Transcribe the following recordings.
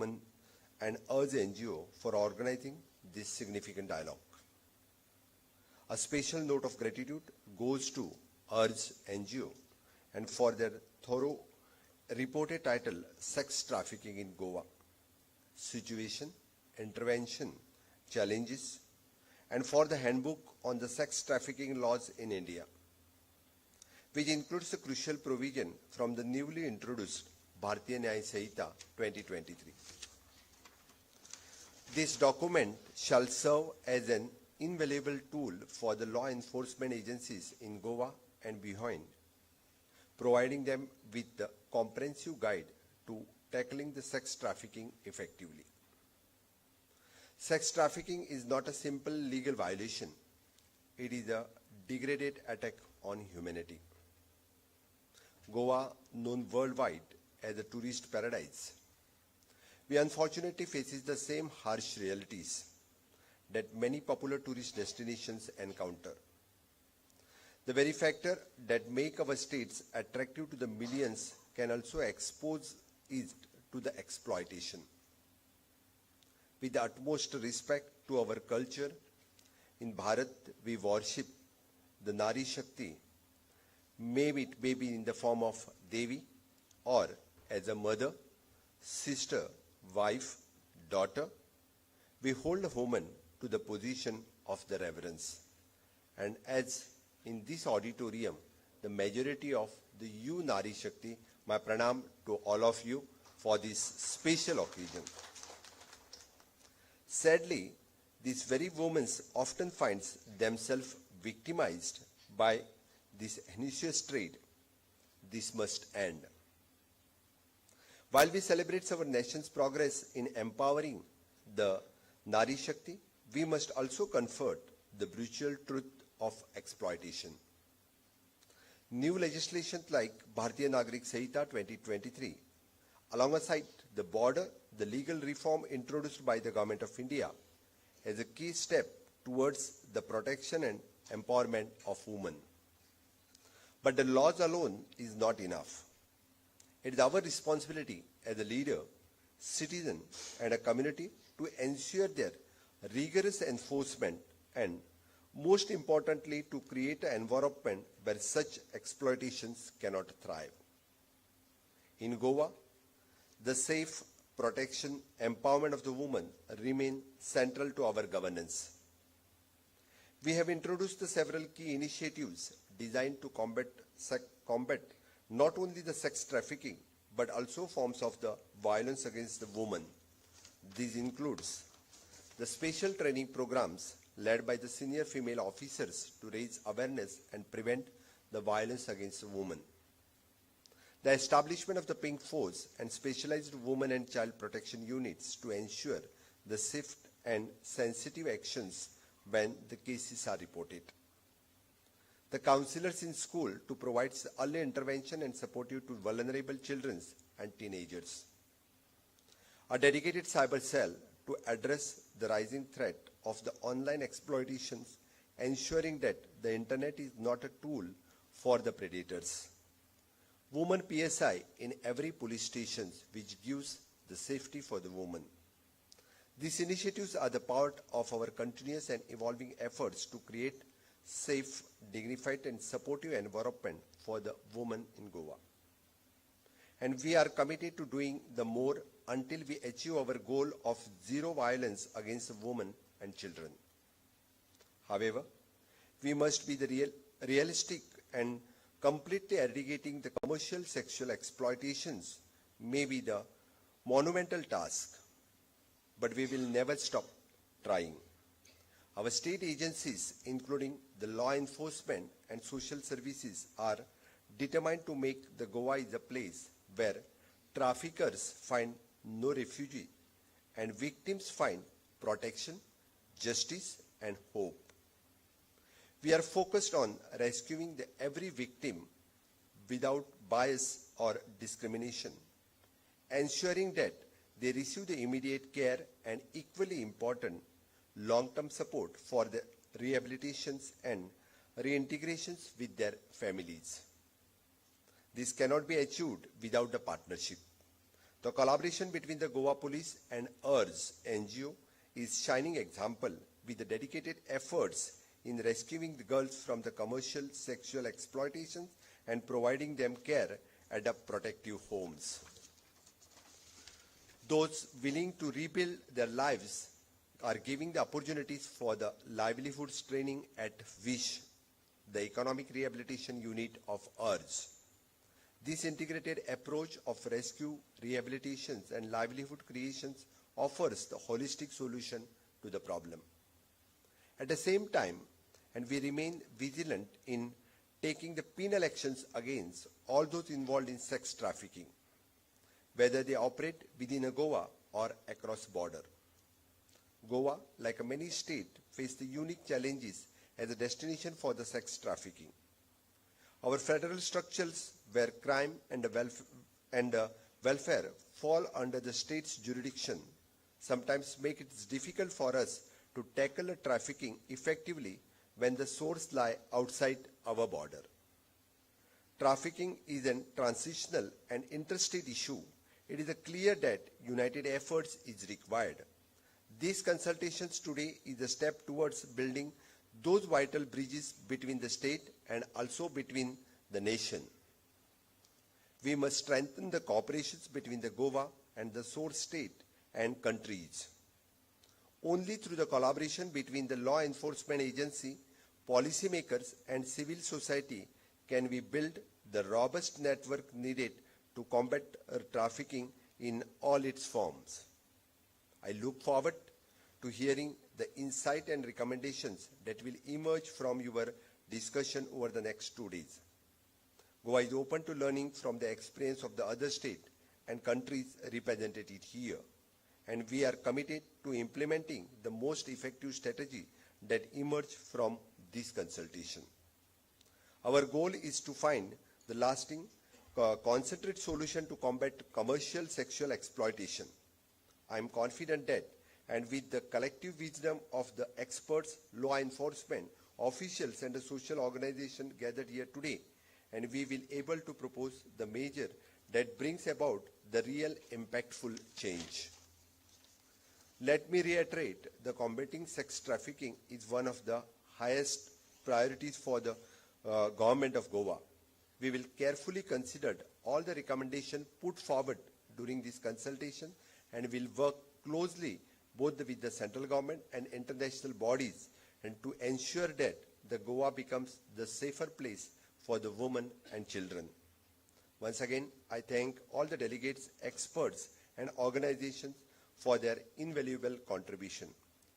women and urge NGO for organizing this significant dialogue. A special note of gratitude goes to Urge NGO and for their thorough reported title, Sex Trafficking in Goa, Situation, Intervention, Challenges, and for the handbook on the sex trafficking laws in India, which includes a crucial provision from the newly introduced Bharatiya Nyaya Sanhita 2023. This document shall serve as an invaluable tool for the law enforcement agencies in Goa and beyond, providing them with the comprehensive guide to tackling the sex trafficking effectively. Sex trafficking is not a simple legal violation. It is a degraded attack on humanity. Goa, known worldwide as a tourist paradise, we unfortunately faces the same harsh realities that many popular tourist destinations encounter. The very factor that make our states attractive to the millions can also expose it to the exploitation. With the utmost respect to our culture, in Bharat we worship the Nari Shakti, maybe it may be in the form of Devi or as a mother, sister, wife, daughter. We hold a woman to the position of the reverence. And as in this auditorium, the majority of the you Nari Shakti, my pranam to all of you for this special occasion. Sadly, these very women often find themselves victimized by this heinous trade. This must end. While we celebrate our nation's progress in empowering the Nari Shakti, we must also confront the brutal truth of exploitation. New legislation like Bharatiya Nagarik Sanhita 2023, alongside the border, the legal reform introduced by the Government of India, is a key step towards the protection and empowerment of women. But the laws alone is not enough. It is our responsibility as a leader, citizen, and a community to ensure their rigorous enforcement and, most importantly, to create an environment where such exploitations cannot thrive. In Goa, the safe protection, empowerment of the woman remain central to our governance. We have introduced several key initiatives designed to combat not only the sex trafficking, but also forms of the violence against the woman. This includes the special training programs led by the senior female officers to raise awareness and prevent the violence against women. The establishment of the Pink Force and specialized women and child protection units to ensure the swift and sensitive actions when the cases are reported. The counselors in school to provide early intervention and support to vulnerable children and teenagers. A dedicated cyber cell to address the rising threat of the online exploitations, ensuring that the internet is not a tool for the predators. Women PSI in every police station, which gives the safety for the woman. These initiatives are the part of our continuous and evolving efforts to create safe, dignified and supportive environment for the woman in Goa. And we are committed to doing the more until we achieve our goal of zero violence against women and children. However, we must be realistic and completely eradicating the commercial sexual exploitations may be the monumental task, but we will never stop trying. Our state agencies, including the law enforcement and social services, are determined to make the Goa is a place where traffickers find no refuge and victims find protection, justice and hope. We are focused on rescuing every victim without bias or discrimination, ensuring that they receive the immediate care and, equally important, long-term support for the rehabilitations and reintegrations with their families. This cannot be achieved without the partnership. The collaboration between the Goa Police and ERS NGO is shining example with the dedicated efforts in rescuing the girls from the commercial sexual exploitation and providing them care at the protective homes. Those willing to rebuild their lives are giving the opportunities for the livelihoods training at WISH, the Economic Rehabilitation Unit of ERS. This integrated approach of rescue, rehabilitations and livelihood creations offers the holistic solution to the problem. At the same time, and we remain vigilant in taking the penal actions against all those involved in sex trafficking, whether they operate within a Goa or across border. Goa, like many states, face the unique challenges as a destination for the sex trafficking. Our federal structures where crime and welfare fall under the state's jurisdiction sometimes make it difficult for us to tackle the trafficking effectively when the source lie outside our border. Trafficking is a transitional and interstate issue. It is clear that united efforts is required. These consultations today is a step towards building those vital bridges between the state and also between the nation. We must strengthen the cooperations between the Goa and the source state and countries. Only through the collaboration between the law enforcement agency, policymakers and civil society can we build the robust network needed to combat trafficking in all its forms. I look forward to hearing the insight and recommendations that will emerge from your discussion over the next 2 days. Goa is open to learning from the experience of the other states and countries represented here, and we are committed to implementing the most effective strategy that emerge from this consultation. Our goal is to find the lasting, concentrated solution to combat commercial sexual exploitation. I am confident that, and with the collective wisdom of the experts, law enforcement, officials and the social organization gathered here today, and we will able to propose the measure that brings about the real impactful change. Let me reiterate, the combating sex trafficking is one of the highest priorities for the government of Goa. We will carefully consider all the recommendations put forward during this consultation and will work closely both with the central government and international bodies and to ensure that the Goa becomes the safer place for the women and children. Once again, I thank all the delegates, experts and organizations for their invaluable contribution.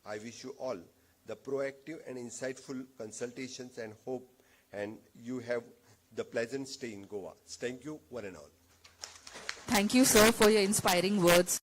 I wish you all the proactive and insightful consultations and hope and you have the pleasant stay in Goa. Thank you, one and all. Thank you, sir, for your inspiring words.